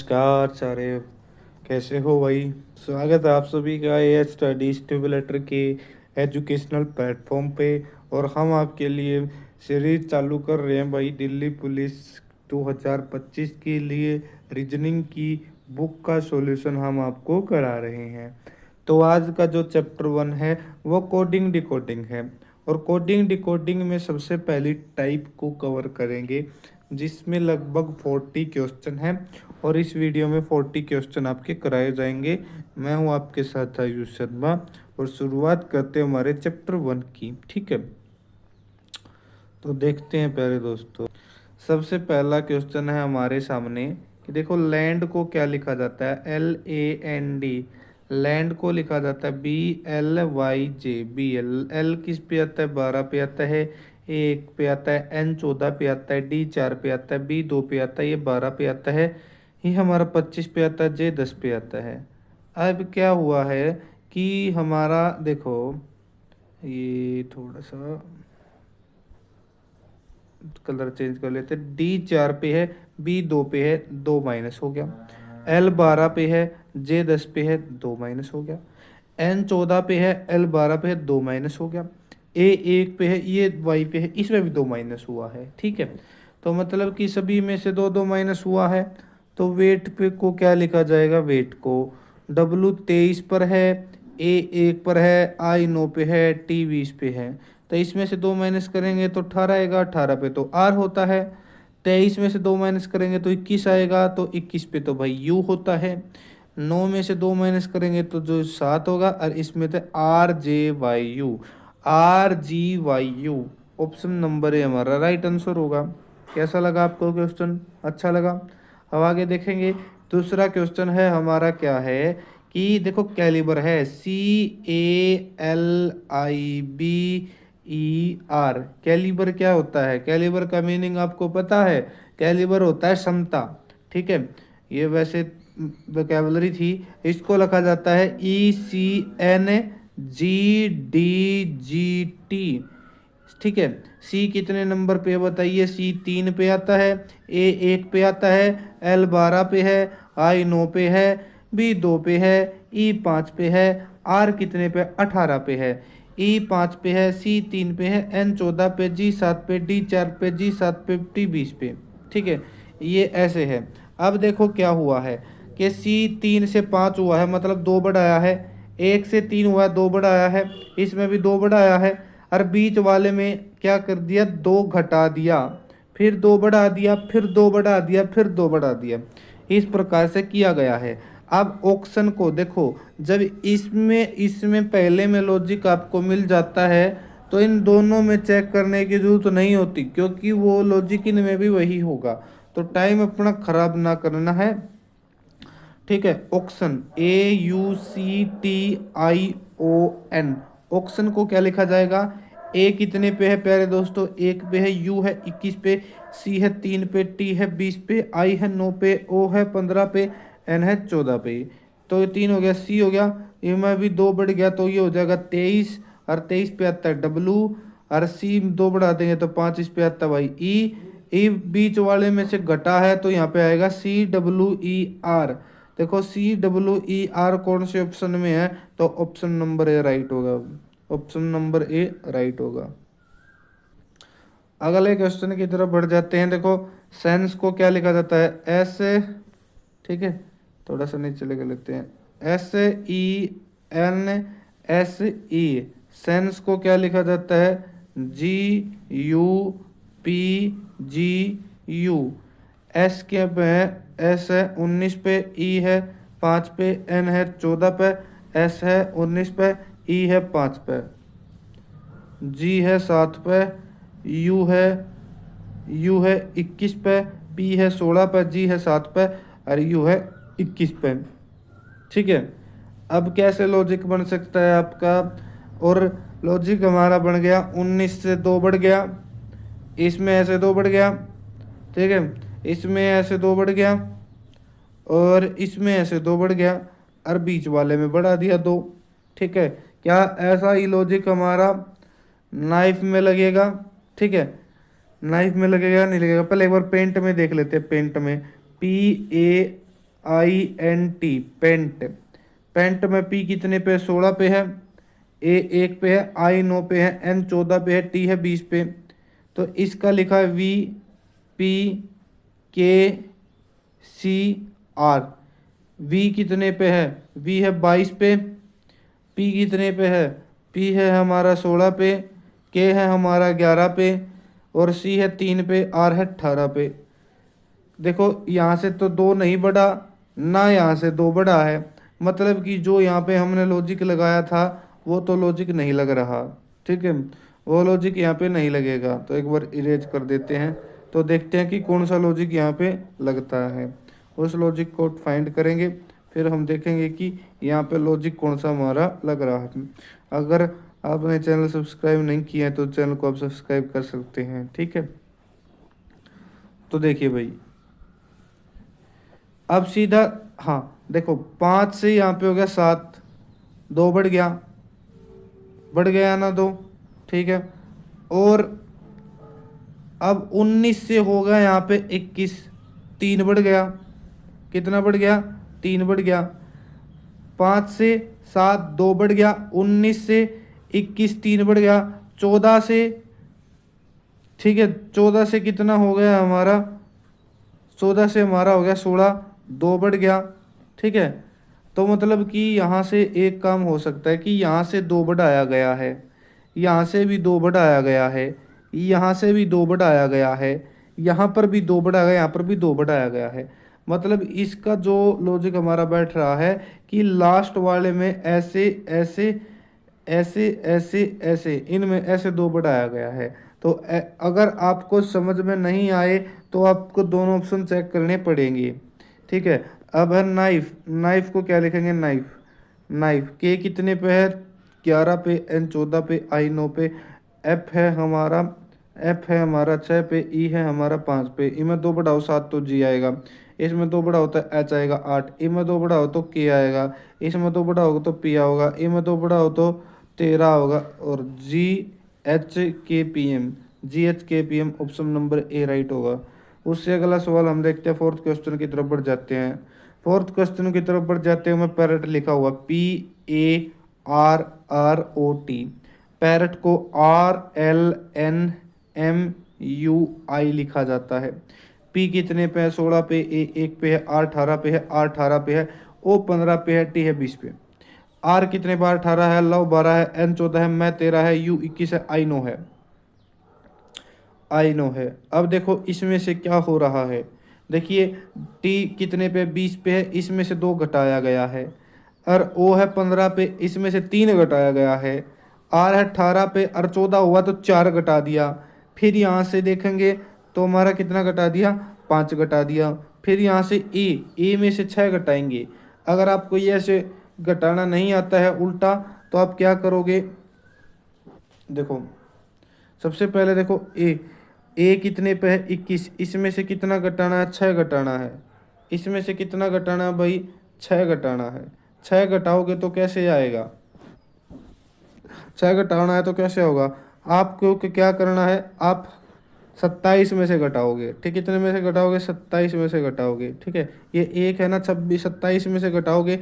नमस्कार सारे। कैसे हो भाई? स्वागत है आप सभी का ये स्टडी स्टिमुलेटर के एजुकेशनल प्लेटफॉर्म पे। और हम आपके लिए सीरीज चालू कर रहे हैं भाई, दिल्ली पुलिस 2025 के लिए रीजनिंग की बुक का सॉल्यूशन हम आपको करा रहे हैं। तो आज का जो चैप्टर 1 है वो कोडिंग डिकोडिंग है। और कोडिंग डिकोडिंग में सबसे पहली टाइप को कवर करेंगे, जिसमें लगभग 40 क्वेश्चन हैं। और इस वीडियो में 40 क्वेश्चन आपके कराए जाएंगे। मैं हूं आपके साथ आयुष शर्मा। और शुरुआत करते हैं हमारे चैप्टर 1 की। ठीक है, तो देखते हैं प्यारे दोस्तों। सबसे पहला क्वेश्चन है हमारे सामने कि देखो, लैंड को क्या लिखा जाता है? LAND। लैंड को लिखा जाता है BLYJ। एल किस पे आता है? 12 पे आता है। A 1 पे आता है, N 14 पे आता है, D 4 पे आता है, B 2 पे आता है, ये 12 पे आता है, ये हमारा 25 पे आता है, J 10 पे आता है। अब क्या हुआ है कि हमारा देखो, ये थोड़ा सा कलर चेंज कर लेते हैं। डी 4 पे है, बी 2 पे है, 2 माइनस हो गया। एल 12 पे है, जे 10 पे है, 2 माइनस हो गया। एन 14 पे है, एल 12 पे है, 2 माइनस हो गया। ए 1 पे है, ये वाई पे है, इसमें भी 2 माइनस हुआ है। ठीक है, तो मतलब कि सभी में से दो दो माइनस हुआ है। तो वेट पे को क्या लिखा जाएगा? वेट को डब्लू 23 पर है, ए 1 पर है, आई 9 पे है, टी 20 पे है। तो इसमें से 2 माइनस करेंगे तो 18 आएगा, 18 पे तो आर होता है। 23 में से 2 माइनस करेंगे तो 21 आएगा, तो 21 पे तो भाई यू होता है। 9 में से 2 माइनस करेंगे तो जो 7 होगा, और इसमें तो RJYU ऑप्शन नंबर ए हमारा राइट आंसर होगा। कैसा लगा आपको क्वेश्चन? अच्छा लगा? अब आगे देखेंगे। दूसरा क्वेश्चन है हमारा, क्या है कि देखो, कैलिबर है CALIBER। कैलिबर क्या होता है? कैलिबर का मीनिंग आपको पता है? कैलिबर होता है क्षमता। ठीक है, ये वैसे वोकेबलरी थी। इसको लिखा जाता है ECNGDGT। ठीक है, सी कितने नंबर पे बताइए? सी 3 पे आता है, ए 1 पे आता है, एल 12 पे है, आई 9 पे है, बी 2 पे है, ई 5 पे है, आर कितने पे? 18 पे है। ई 5 पे है, सी 3 पे है, एन 14 पे, जी 7 पे, डी 4 पे, जी 7 पे, टी 20 पे। ठीक है, ये ऐसे है। अब देखो क्या हुआ है कि सी 3 से 5 हुआ है, मतलब 2 बढ़ाया है। 1 से 3 हुआ है, 2 बढ़ाया है। इसमें भी 2 बढ़ाया है। और बीच वाले में क्या कर दिया? 2 घटा दिया, फिर 2 बढ़ा दिया, फिर 2 बढ़ा दिया, फिर 2 बढ़ा दिया। इस प्रकार से किया गया है। अब ऑक्शन को देखो, जब इसमें इसमें पहले में लॉजिक आपको मिल जाता है, तो इन दोनों में चेक करने की जरूरत नहीं होती, क्योंकि वो लॉजिक इनमें भी वही होगा। तो टाइम अपना खराब ना करना है। ठीक है, ऑक्शन AUCTION। ऑक्शन को क्या लिखा जाएगा? ए कितने पे है प्यारे दोस्तों? 1 पे है, यू है 21 पे, सी है 3 पे, टी है 20 पे, आई है 9 पे, ओ है 15 पे, एन है 14 पे। तो ये 3 हो गया, सी हो गया, ये में भी 2 बढ़ गया, तो ये हो जाएगा 23। और 23 पे आता है डब्लू। और सी 2 बढ़ा देंगे तो 5 इस पे आता है भाई ई। ई बीच वाले में से घटा है, तो यहाँ पे आएगा CWER। देखो CWER कौन से ऑप्शन में है? तो ऑप्शन नंबर ए राइट होगा। ऑप्शन नंबर ए राइट होगा। अगले क्वेश्चन की तरफ बढ़ जाते हैं। देखो, सेंस को क्या लिखा जाता है? ऐसे, ठीक है, थोड़ा सा नीचे लेके लेते हैं। SENSE। सेंस को क्या लिखा जाता है? GUPGU। एस के पे है, एस है 19 पे, ई है 5 पे, एन है 14 पे, एस है 19 पे, ई है 5 पे, जी है 7 पे, यू है यू है 21 पे, पी है 16 पे, जी है 7 पे, और यू है 21 पे। ठीक है, अब कैसे लॉजिक बन सकता है आपका? और लॉजिक हमारा बन गया, 19 से 2 बढ़ गया, इसमें ऐसे 2 बढ़ गया, ठीक है, इसमें ऐसे 2 बढ़ गया, और इसमें ऐसे 2 बढ़ गया, और बीच वाले में बढ़ा दिया 2। ठीक है, क्या ऐसा ही लॉजिक हमारा नाइफ में लगेगा? ठीक है, नाइफ में लगेगा नहीं लगेगा? पहले एक बार पेंट में देख लेते हैं। पेंट में PENT, पेंट। पेंट में P कितने पे 16 पे है, A 1 पे है, I 9 पे है, N 14 पे है, T है 20 पे। तो इसका लिखा है VPKCR। V कितने पे है, V है 22 पे, P कितने पे है, P है हमारा 16 पे, K है हमारा 11 पे, और C है 3 पे, R है 18 पे। देखो यहाँ से तो दो नहीं बढ़ा, ना यहाँ से दो बढ़ा है, मतलब कि जो यहाँ पे हमने लॉजिक लगाया था वो तो लॉजिक नहीं लग रहा। ठीक है, वो लॉजिक यहाँ पे नहीं लगेगा। तो एक बार इरेज कर देते हैं, तो देखते हैं कि कौन सा लॉजिक यहाँ पे लगता है। उस लॉजिक को फाइंड करेंगे, फिर हम देखेंगे कि यहाँ पे लॉजिक कौन सा हमारा लग रहा है। अगर आपने चैनल सब्सक्राइब नहीं किया है तो चैनल को आप सब्सक्राइब कर सकते हैं। ठीक है, तो देखिए भाई, अब सीधा, हाँ देखो 5 से यहाँ पे हो गया 7, 2 बढ़ गया ना 2। ठीक है, और अब 19 से होगा यहाँ पे 21, 3 बढ़ गया। कितना बढ़ गया, 3 बढ़ गया। 5 से 7, 2 बढ़ गया, 19 से 21, 3 बढ़ गया, 14 से, ठीक है 14 से कितना हो गया हमारा, 14 से हमारा हो गया 16, 2 बढ़ गया। ठीक है, तो मतलब कि यहाँ से एक काम हो सकता है कि यहाँ से 2 बढ़ाया गया है, यहाँ से भी 2 बढ़ाया गया है, यहाँ से भी 2 बढ़ाया गया है, यहाँ पर भी 2 बढ़ाया गया, यहाँ पर भी 2 बढ़ाया गया है। मतलब इसका जो लॉजिक हमारा बैठ रहा है कि लास्ट वाले में ऐसे ऐसे ऐसे ऐसे ऐसे इनमें ऐसे 2 बढ़ाया गया है। तो अगर आपको समझ में नहीं आए तो आपको दोनों ऑप्शन चेक करने पड़ेंगे। ठीक है, अब है नाइफ। नाइफ को क्या लिखेंगे, नाइफ। नाइफ के कितने पे है, 11 पे, N 14 पे, I 9 पे, एफ है हमारा, एफ है हमारा 6 पे, ई है हमारा 5 पे। ई में 2 बढ़ाओ 7 तो जी आएगा, इसमें 2 बढ़ाओ तो एच आएगा 8, ई में 2 बढ़ाओ तो के आएगा, इसमें 2 बढ़ाओगे तो पी होगा, ई में 2 बढ़ाओ तो 13 होगा, और GHKPM option number A right होगा। उससे अगला सवाल हम देखते हैं, फोर्थ क्वेश्चन की तरफ बढ़ जाते हैं। फोर्थ क्वेश्चन की तरफ बढ़ जाते हैं, मैं पैरट लिखा हुआ PARROT। पैरट को RLNMUI लिखा जाता है। P कितने पे है, 16 पे, A 1 पे है, R 18 पे है, R 18 पे है, O 15 पे है, T है 20 पे। R कितने बार 18 है, लव 12 है, N 14 है, मैं 13 है, U 21 है, I 9 है। आई नो है। अब देखो इसमें से क्या हो रहा है, देखिए टी कितने पे 20 पे है, इसमें से 2 घटाया गया है, और ओ है 15 पे, इसमें से 3 घटाया गया है, आर है 18 पे, और 14 हुआ तो 4 घटा दिया। फिर यहाँ से देखेंगे तो हमारा कितना घटा दिया, 5 घटा दिया। फिर यहाँ से ए में से 6 घटाएंगे। अगर आपको ये ऐसे घटाना नहीं आता है उल्टा, तो आप क्या करोगे, देखो सबसे पहले देखो ए कितने पे है 21, इसमें से कितना घटाना है, 6 घटाना है। इसमें से कितना घटाना है भाई, 6 घटाना है। 6 घटाओगे तो कैसे आएगा, 6 घटाना है तो कैसे होगा, आपको क्या करना है, आप 27 में से घटाओगे। ठीक, कितने में से घटाओगे, 27 में से घटाओगे। ठीक है, ये एक है ना, 26, 27 में से घटाओगे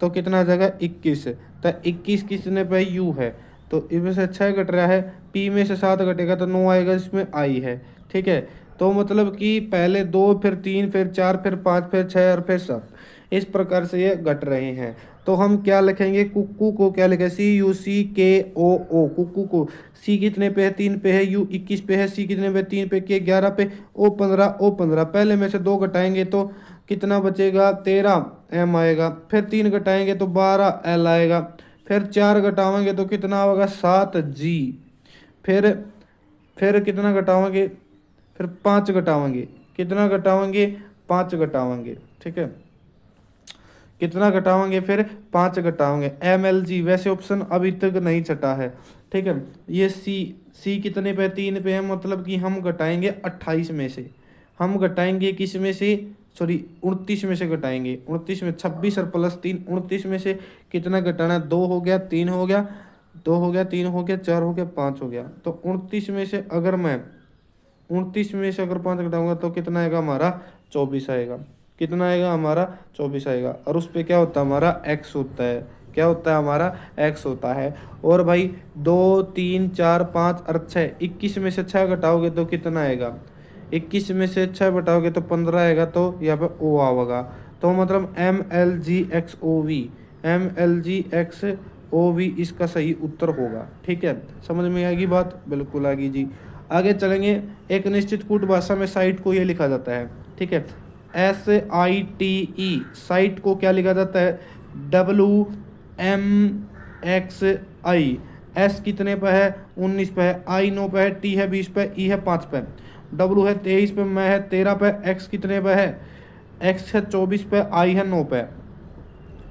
तो कितना आ जाएगा, 21। तो 21 किसने पे, यू है, तो इसमें से 6 घट रहा है, पी में से 7 घटेगा तो 9 आएगा, इसमें आई है। ठीक है, तो मतलब कि पहले 2, फिर 3, फिर 4, फिर 5, फिर 6 और फिर 7, इस प्रकार से ये घट रहे हैं। तो हम क्या लिखेंगे, कुक्कू को क्या लिखें, CUCKOO, कुक्कू को। सी कितने पे है, 3 पे है, यू 21 पे है, सी कितने पे, 3 पे, के 11 पे, ओ 15। पहले में से 2 घटाएंगे तो कितना बचेगा, 13 एम आएगा। फिर 3 घटाएंगे तो 12 एल आएगा। फिर 4 घटाएंगे तो कितना होगा, 7 जी। फिर कितना घटाएंगे, फिर 5 घटाएंगे, कितना घटाएंगे, 5 घटाएंगे। ठीक है, कितना घटाएंगे, फिर 5 घटाएंगे, MLG। वैसे ऑप्शन अभी तक नहीं छटा है। ठीक है, ये सी कितने पे, 3 पे है, मतलब कि हम घटाएंगे 28 में से, हम घटाएंगे किस में से, सॉरी 29 में से घटाएंगे। 29 में 26 और प्लस 3, 29 में से कितना घटाना है, 2 हो गया, 3 हो गया, 2 हो गया, 3 हो गया, 4 हो गया, 5 हो गया। तो 29 में से अगर मैं 29 में से अगर 5 घटाऊंगा तो कितना आएगा हमारा, 24 आएगा। कितना आएगा हमारा 24 आएगा। और उस पे क्या होता है हमारा x होता है, क्या होता है हमारा x होता है। और भाई 2 3 4 5 और 6, 21 में से 6 घटाओगे तो कितना आएगा, 21 में से 6 घटाओगे तो 15 आएगा, तो यहाँ पे ओ आएगा। तो मतलब MLGXOV इसका सही उत्तर होगा। ठीक है, समझ में आएगी बात, बिल्कुल आएगी जी। आगे चलेंगे। एक निश्चित कूट भाषा में साइट को ये लिखा जाता है, ठीक है, SITE, साइट को क्या लिखा जाता है, WMXI। S कितने पे है, 19 पे है, I 9 पे है, T है 20 पे, E है 5 पे, W है 23 पे, मैं है 13 पे, X कितने पे है, X है 24 पे, I है 9 पे।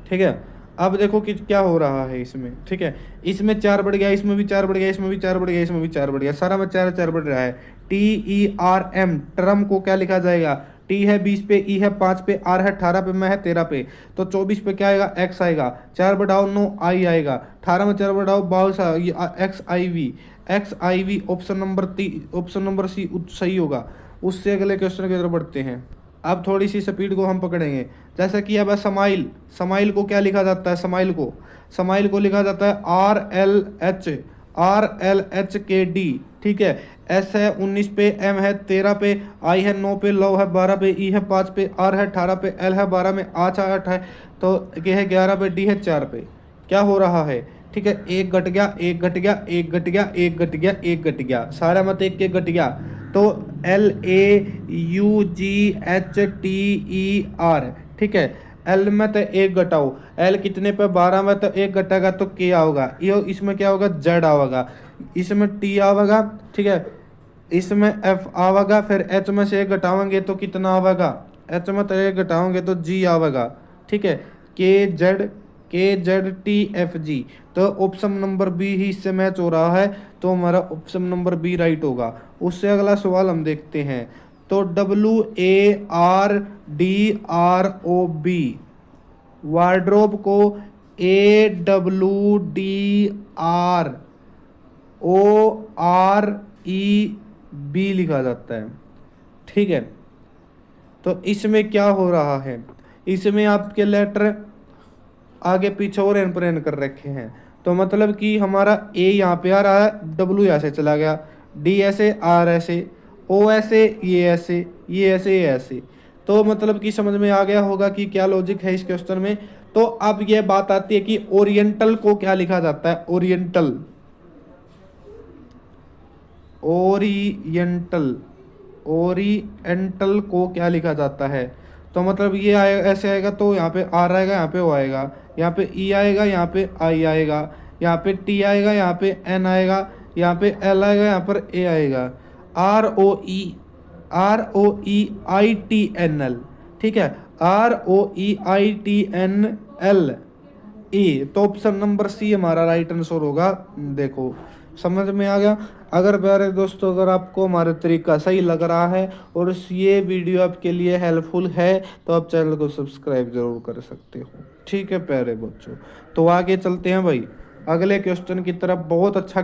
ठीक है, अब देखो कि क्या हो रहा है इसमें। ठीक है, इसमें 4 बढ़ गया, इसमें भी 4 बढ़ गया, इसमें भी 4 बढ़ गया, इसमें भी 4 बढ़ गया, सारा में 4 4 बढ़ रहा है। TERM, ट्रम को क्या लिखा जाएगा, T है 20 पे, E है 5 पे, R है 18 पे, मैं है 13 पे, तो 24 पे क्या आएगा, X आएगा, 4 बढ़ाओ 9 I आएगा, 18 में 4 बढ़ाओ 22 XIV। ऑप्शन नंबर सी सही होगा। उससे अगले क्वेश्चन की तरफ बढ़ते हैं। अब थोड़ी सी स्पीड को हम पकड़ेंगे। जैसा कि अब समाइल, समाइल को क्या लिखा जाता है, समाइल को लिखा जाता है RLH ठीक है। S है 19 पे, M है 13 पे, I है 9 पे, L है 12 पे, E है 5 पे, R है 18 पे, L है 12 में, H है 8 है, तो K है 11 पे, D है 4 पे। क्या हो रहा है, ठीक है, एक घट गया, एक घट गया, एक घट गया, एक घट गया, एक घट गया, सारा मत एक के घट गया, तो LAUGHTER। ठीक है, L में तो एक घटाओ, L कितने पे 12 में, तो एक घटाएगा तो K आओगा, ये इसमें क्या होगा, Z आवेगा, इसमें T आवेगा, ठीक है, इसमें F आवेगा, फिर H में से एक घटाओगे तो कितना आवेगा, H में तो एक घटाओगे तो G आवेगा। ठीक है, KZTFG, तो ऑप्शन नंबर बी ही इससे मैच हो रहा है, तो हमारा ऑप्शन नंबर बी राइट होगा। उससे अगला सवाल हम देखते हैं। तो WARDROB, वार्ड्रोब को AWDROREB लिखा जाता है। ठीक है, तो इसमें क्या हो रहा है, इसमें आपके लेटर आगे पीछे और एन पर एन कर रखे हैं, तो मतलब कि हमारा ए यहाँ पे आ रहा है, डब्ल्यू यहाँ से चला गया, डी ऐसे, आर ऐसे, ओ ऐसे, ये ऐसे, ये ऐसे, ये ऐसे। तो मतलब कि समझ में आ गया होगा कि क्या लॉजिक है इस क्वेश्चन में। तो अब ये बात आती है कि ओरिएंटल को क्या लिखा जाता है, ओरिएंटल, ओरिएंटल, ओरिएंटल को क्या लिखा जाता है। तो मतलब ये ऐसे आएगा, तो यहाँ पे आर आएगा, यहाँ पे ओ आएगा, यहाँ पे ई आएगा, यहाँ पे आई आएगा, यहाँ पे टी आएगा, यहाँ पे एन आएगा, यहाँ पे एल आएगा, यहाँ पर ए आएगा, ROEITNL। ठीक है, ROEITNL ए, तो ऑप्शन नंबर सी हमारा राइट आंसर होगा। देखो समझ में आ गया। अगर प्यारे दोस्तों, अगर आपको हमारा तरीका सही लग रहा है और ये वीडियो आपके लिए हेल्पफुल है, तो आप चैनल को सब्सक्राइब जरूर कर सकते हो। ठीक है प्यारे बच्चों, तो आगे चलते हैं भाई अगले क्वेश्चन की तरफ। बहुत अच्छा